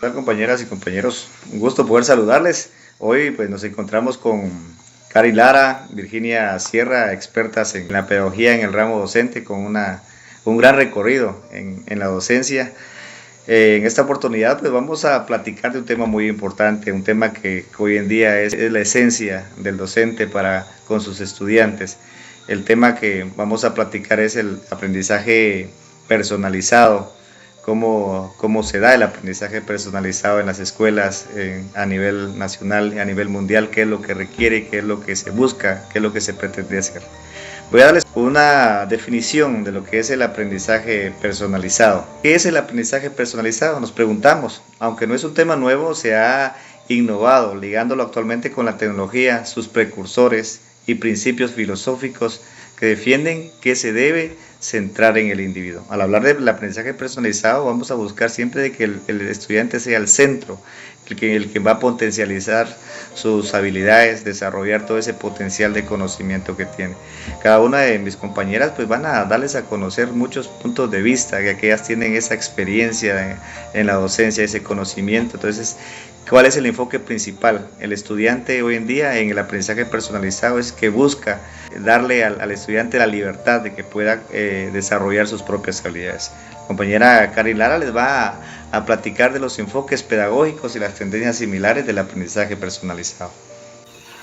Hola compañeras y compañeros, un gusto poder saludarles. Hoy pues nos encontramos con Cari Lara, Virginia Sierra, expertas en la pedagogía en el ramo docente con un gran recorrido en la docencia. En esta oportunidad pues vamos a platicar de un tema muy importante, un tema que hoy en día es la esencia del docente con sus estudiantes. El tema que vamos a platicar es el aprendizaje personalizado, cómo se da el aprendizaje personalizado en las escuelas a nivel nacional y a nivel mundial, qué es lo que requiere, qué es lo que se busca, qué es lo que se pretende hacer. Voy a darles una definición de lo que es el aprendizaje personalizado. ¿Qué es el aprendizaje personalizado? Nos preguntamos, aunque no es un tema nuevo, se ha innovado, ligándolo actualmente con la tecnología, sus precursores y principios filosóficos que defienden que se debe centrar en el individuo. Al hablar del aprendizaje personalizado, vamos a buscar siempre de que el estudiante sea el centro, el que va a potencializar sus habilidades, desarrollar todo ese potencial de conocimiento que tiene. Cada una de mis compañeras pues van a darles a conocer muchos puntos de vista, ya que ellas tienen esa experiencia en la docencia, ese conocimiento. Entonces, ¿cuál es el enfoque principal? El estudiante hoy en día en el aprendizaje personalizado es que busca darle al estudiante la libertad de que pueda desarrollar sus propias habilidades. La compañera Cari Lara les va a platicar de los enfoques pedagógicos y las tendencias similares del aprendizaje personalizado.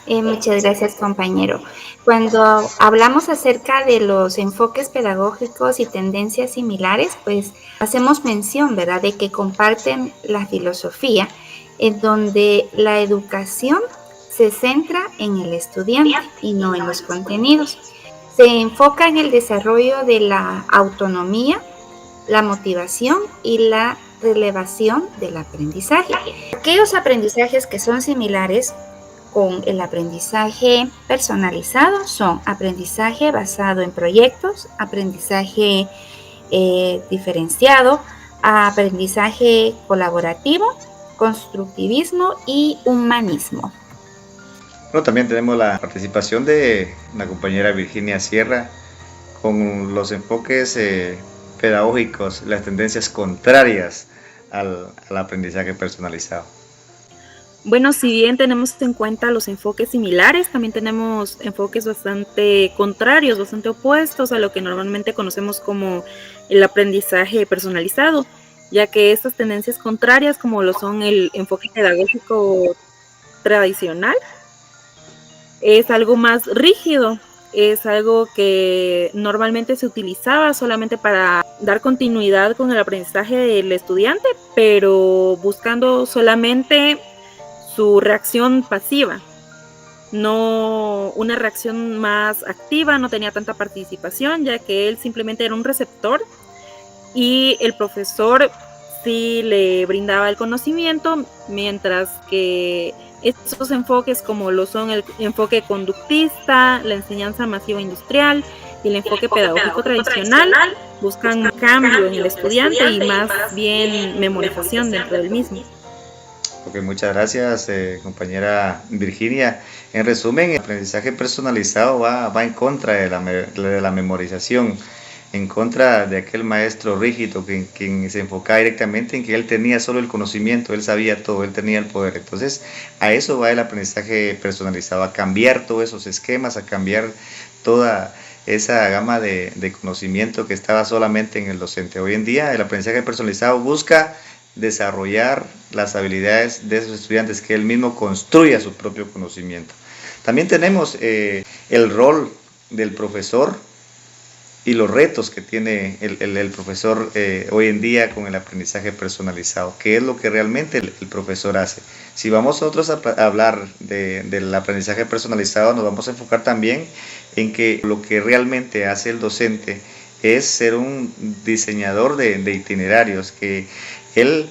Muchas gracias, compañero. Cuando hablamos acerca de los enfoques pedagógicos y tendencias similares, pues hacemos mención, ¿verdad?, de que comparten la filosofía en donde la educación se centra en el estudiante y no en los contenidos. Se enfoca en el desarrollo de la autonomía, la motivación y la relevación del aprendizaje. Aquellos aprendizajes que son similares con el aprendizaje personalizado son aprendizaje basado en proyectos, aprendizaje diferenciado, aprendizaje colaborativo, constructivismo y humanismo. Bueno, también tenemos la participación de la compañera Virginia Sierra con los enfoques pedagógicos, las tendencias contrarias al aprendizaje personalizado. Bueno, si bien tenemos en cuenta los enfoques similares, también tenemos enfoques bastante contrarios, bastante opuestos a lo que normalmente conocemos como el aprendizaje personalizado, ya que estas tendencias contrarias, como lo son el enfoque pedagógico tradicional, es algo más rígido, es algo que normalmente se utilizaba solamente para dar continuidad con el aprendizaje del estudiante, pero buscando solamente su reacción pasiva, no una reacción más activa, no tenía tanta participación, ya que él simplemente era un receptor y el profesor sí le brindaba el conocimiento, mientras que estos enfoques como lo son el enfoque conductista, la enseñanza masiva industrial y el enfoque pedagógico tradicional buscan cambio en el estudiante y más bien memorización dentro del mismo. Ok, muchas gracias, compañera Virginia. En resumen, el aprendizaje personalizado va en contra de la memorización, en contra de aquel maestro rígido quien se enfocaba directamente en que él tenía solo el conocimiento, él sabía todo, él tenía el poder. Entonces, a eso va el aprendizaje personalizado, a cambiar todos esos esquemas, a cambiar toda esa gama de conocimiento que estaba solamente en el docente. Hoy en día, el aprendizaje personalizado busca desarrollar las habilidades de esos estudiantes, que él mismo construya su propio conocimiento. También tenemos el rol del profesor y los retos que tiene el profesor hoy en día con el aprendizaje personalizado, qué es lo que realmente el profesor hace. Si vamos nosotros a hablar del aprendizaje personalizado, nos vamos a enfocar también en que lo que realmente hace el docente es ser un diseñador de itinerarios, que él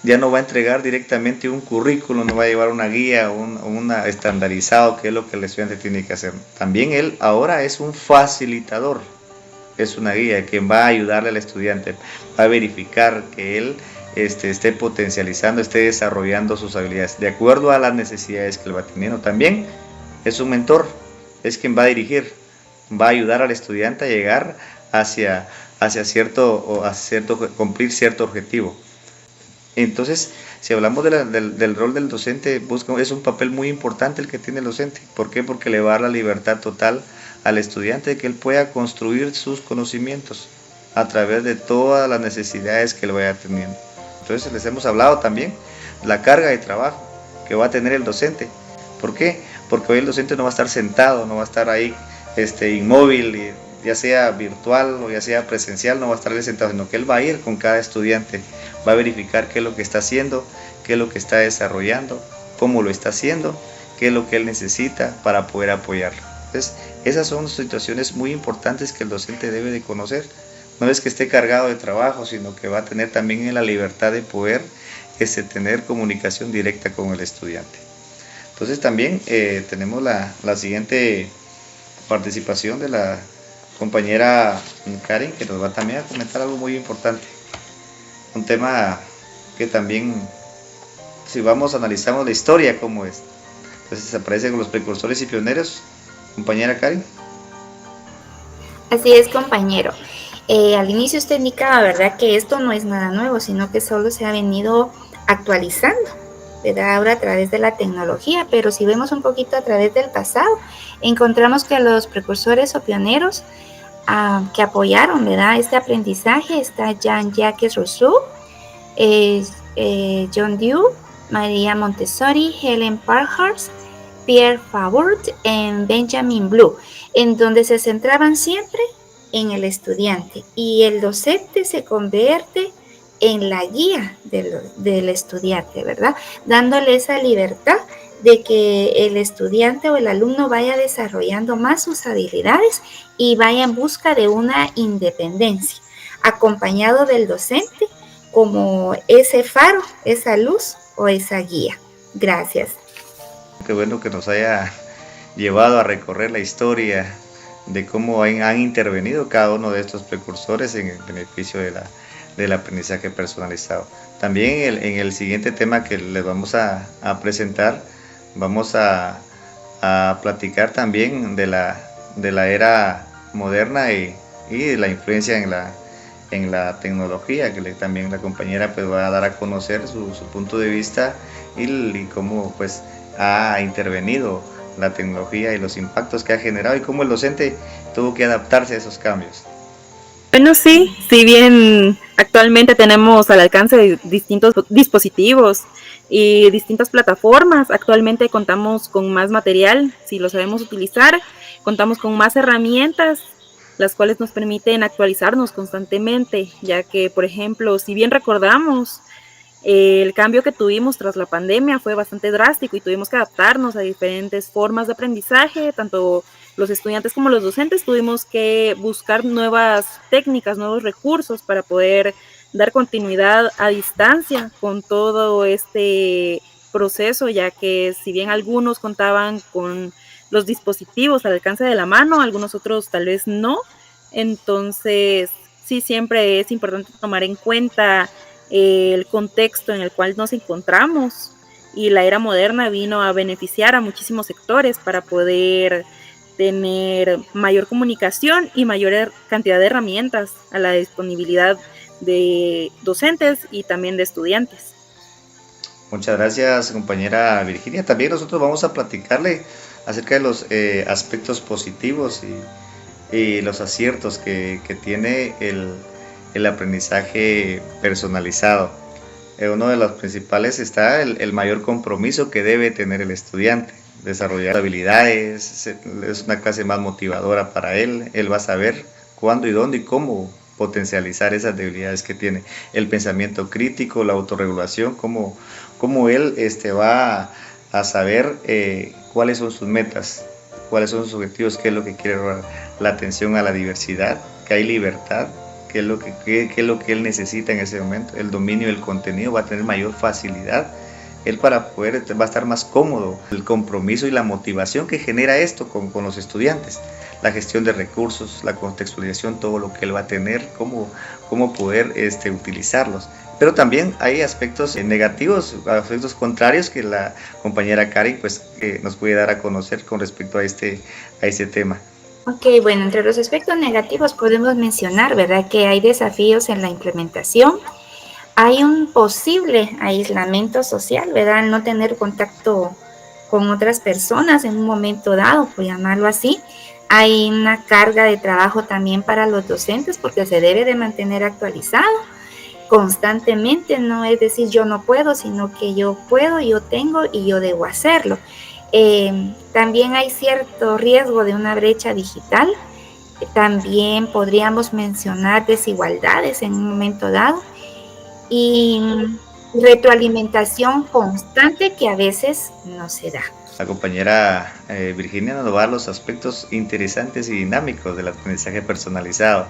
ya no va a entregar directamente un currículum, no va a llevar una guía, una estandarizado, que es lo que el estudiante tiene que hacer. También él ahora es un facilitador, es una guía quien va a ayudarle al estudiante, va a verificar que él esté potencializando, esté desarrollando sus habilidades de acuerdo a las necesidades que él va teniendo. También es un mentor, es quien va a dirigir, va a ayudar al estudiante a llegar hacia cumplir cierto objetivo. Entonces, si hablamos del rol del docente, es un papel muy importante el que tiene el docente. ¿Por qué? Porque le va a dar la libertad total al estudiante de que él pueda construir sus conocimientos a través de todas las necesidades que él vaya teniendo. Entonces, les hemos hablado también de la carga de trabajo que va a tener el docente. ¿Por qué? Porque hoy el docente no va a estar sentado, no va a estar ahí inmóvil, ya sea virtual o ya sea presencial, no va a estar sentado, sino que él va a ir con cada estudiante, va a verificar qué es lo que está haciendo, qué es lo que está desarrollando, cómo lo está haciendo, qué es lo que él necesita para poder apoyarlo. Entonces, esas son situaciones muy importantes que el docente debe de conocer. No es que esté cargado de trabajo, sino que va a tener también la libertad de poder tener comunicación directa con el estudiante. Entonces también tenemos la siguiente participación de la compañera Karen, que nos va también a comentar algo muy importante. Un tema que también, si analizamos la historia, cómo es. Entonces aparece con los precursores y pioneros. Compañera Karen. Así es, compañero. Al inicio usted indicaba, ¿verdad?, que esto no es nada nuevo, sino que solo se ha venido actualizando, ¿verdad?, ahora a través de la tecnología. Pero si vemos un poquito a través del pasado, encontramos que los precursores o pioneros que apoyaron, ¿verdad?, este aprendizaje está Jean-Jacques Rousseau, John Dewey, María Montessori, Helen Parkhurst, Pierre Fabre y Benjamin Blue, en donde se centraban siempre en el estudiante, y el docente se convierte en la guía del estudiante, ¿verdad?, dándole esa libertad de que el estudiante o el alumno vaya desarrollando más sus habilidades y vaya en busca de una independencia, acompañado del docente como ese faro, esa luz o esa guía. Gracias. Qué bueno que nos haya llevado a recorrer la historia de cómo han intervenido cada uno de estos precursores en el beneficio del aprendizaje personalizado. También en el siguiente tema que les vamos a presentar, vamos a platicar también de la era moderna y de la influencia en la tecnología, que también la compañera pues va a dar a conocer su punto de vista y cómo pues ha intervenido la tecnología y los impactos que ha generado y cómo el docente tuvo que adaptarse a esos cambios. Bueno, sí, si bien actualmente tenemos al alcance de distintos dispositivos y distintas plataformas, actualmente contamos con más material, si lo sabemos utilizar, contamos con más herramientas, las cuales nos permiten actualizarnos constantemente, ya que, por ejemplo, si bien recordamos, el cambio que tuvimos tras la pandemia fue bastante drástico y tuvimos que adaptarnos a diferentes formas de aprendizaje, tanto los estudiantes como los docentes tuvimos que buscar nuevas técnicas, nuevos recursos para poder dar continuidad a distancia con todo este proceso, ya que si bien algunos contaban con los dispositivos al alcance de la mano, algunos otros tal vez no. Entonces, sí, siempre es importante tomar en cuenta el contexto en el cual nos encontramos, y la era moderna vino a beneficiar a muchísimos sectores para poder tener mayor comunicación y mayor cantidad de herramientas a la disponibilidad de docentes y también de estudiantes. Muchas gracias, compañera Virginia. También nosotros vamos a platicarle acerca de los aspectos positivos y los aciertos que tiene el aprendizaje personalizado. Uno de los principales está el mayor compromiso que debe tener el estudiante, desarrollar habilidades, es una clase más motivadora para él va a saber cuándo y dónde y cómo potencializar esas debilidades que tiene, el pensamiento crítico, la autorregulación, cómo él va a saber cuáles son sus metas, cuáles son sus objetivos, qué es lo que quiere lograr, la atención a la diversidad, que hay libertad, qué es lo que él necesita en ese momento, el dominio del contenido, va a tener mayor facilidad, él va a estar más cómodo, el compromiso y la motivación que genera esto con los estudiantes, la gestión de recursos, la contextualización, todo lo que él va a tener, cómo poder utilizarlos. Pero también hay aspectos negativos, aspectos contrarios que la compañera Karen nos puede dar a conocer con respecto a este tema. Ok, bueno, entre los aspectos negativos podemos mencionar, ¿verdad?, que hay desafíos en la implementación, hay un posible aislamiento social, ¿verdad? No tener contacto con otras personas en un momento dado, por llamarlo así. Hay una carga de trabajo también para los docentes porque se debe de mantener actualizado constantemente, no es decir yo no puedo, sino que yo puedo, yo tengo y yo debo hacerlo. También hay cierto riesgo de una brecha digital. También podríamos mencionar desigualdades en un momento dado y retroalimentación constante que a veces no se da. La compañera Virginia nos va a dar los aspectos interesantes y dinámicos del aprendizaje personalizado.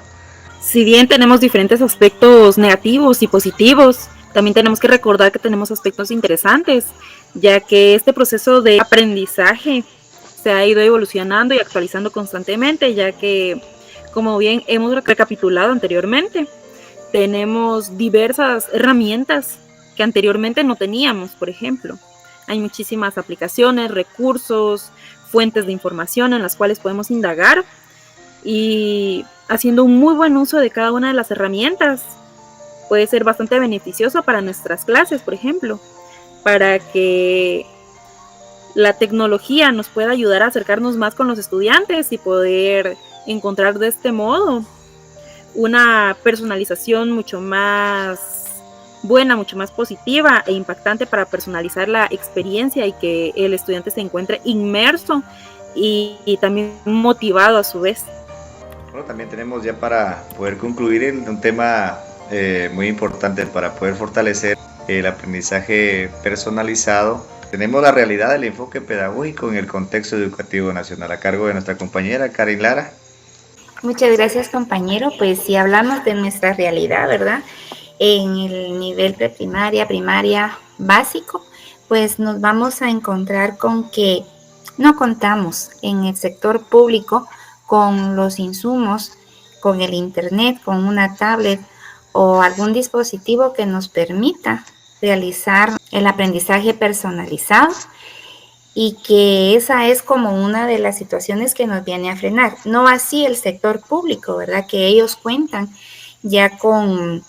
Si bien tenemos diferentes aspectos negativos y positivos, también tenemos que recordar que tenemos aspectos interesantes, ya que este proceso de aprendizaje se ha ido evolucionando y actualizando constantemente, ya que, como bien hemos recapitulado anteriormente, tenemos diversas herramientas que anteriormente no teníamos, por ejemplo. Hay muchísimas aplicaciones, recursos, fuentes de información en las cuales podemos indagar y haciendo un muy buen uso de cada una de las herramientas puede ser bastante beneficioso para nuestras clases, por ejemplo, para que la tecnología nos pueda ayudar a acercarnos más con los estudiantes y poder encontrar de este modo una personalización mucho más buena, mucho más positiva e impactante para personalizar la experiencia y que el estudiante se encuentre inmerso y también motivado a su vez. Bueno, también tenemos ya para poder concluir un tema muy importante para poder fortalecer el aprendizaje personalizado. Tenemos la realidad del enfoque pedagógico en el contexto educativo nacional a cargo de nuestra compañera Karin Lara. Muchas gracias, compañero. Pues si hablamos de nuestra realidad, ¿verdad? En el nivel preprimaria, primaria, básico, pues nos vamos a encontrar con que no contamos en el sector público con los insumos, con el internet, con una tablet o algún dispositivo que nos permita realizar el aprendizaje personalizado, y que esa es como una de las situaciones que nos viene a frenar. No así el sector público, ¿verdad? Que ellos cuentan ya con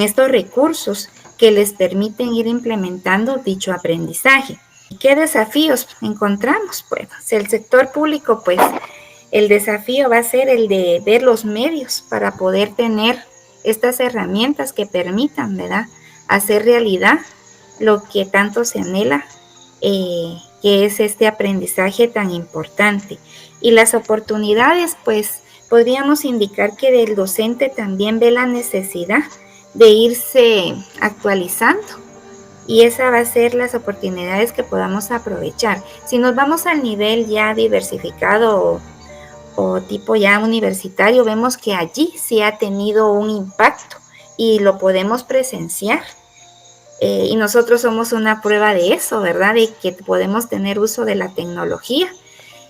estos recursos que les permiten ir implementando dicho aprendizaje. ¿Qué desafíos encontramos? Bueno, si el sector público, pues el desafío va a ser el de ver los medios para poder tener estas herramientas que permitan, ¿verdad?, hacer realidad lo que tanto se anhela, que es este aprendizaje tan importante. Y las oportunidades, pues podríamos indicar que del docente también ve la necesidad de irse actualizando, y esa va a ser las oportunidades que podamos aprovechar. Si nos vamos al nivel ya diversificado o tipo ya universitario, vemos que allí sí ha tenido un impacto y lo podemos presenciar. Y nosotros somos una prueba de eso, ¿verdad? De que podemos tener uso de la tecnología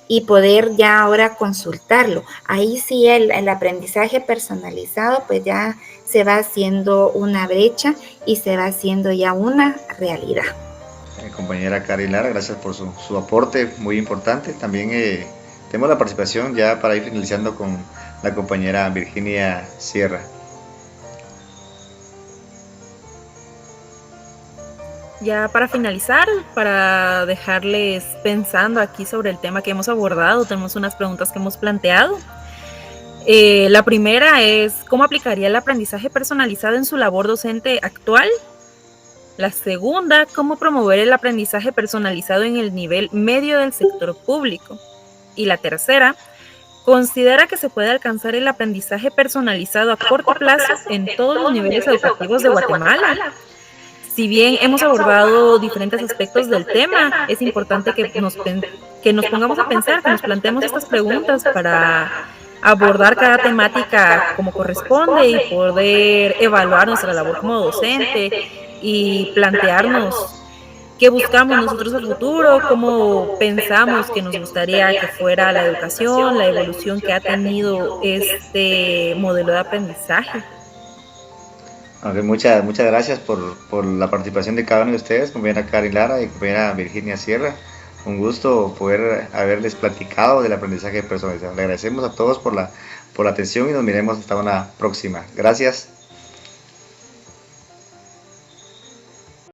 y poder ya ahora consultarlo. Ahí sí el aprendizaje personalizado pues ya se va haciendo una brecha y se va haciendo ya una realidad. Compañera Karin Lara, gracias por su aporte muy importante. También tenemos la participación ya para ir finalizando con la compañera Virginia Sierra. Ya para finalizar, para dejarles pensando aquí sobre el tema que hemos abordado, tenemos unas preguntas que hemos planteado. La primera es, ¿cómo aplicaría el aprendizaje personalizado en su labor docente actual? La segunda, ¿cómo promover el aprendizaje personalizado en el nivel medio del sector público? Y la tercera, ¿considera que se puede alcanzar el aprendizaje personalizado a corto plazo en todos los niveles educativos de Guatemala? Si bien hemos abordado diferentes aspectos del tema, es importante que nos pongamos a pensar, que nos planteemos estas preguntas para abordar cada temática como corresponde y poder evaluar nuestra labor como docente y plantearnos qué buscamos nosotros a futuro, cómo pensamos que nos gustaría que fuera la educación, la evolución que ha tenido este modelo de aprendizaje. Okay, muchas gracias por la participación de cada uno de ustedes, compañera Karin Lara y compañera Virginia Sierra. Un gusto poder haberles platicado del aprendizaje personalizado. Le agradecemos a todos por la atención y nos miremos hasta una próxima. Gracias.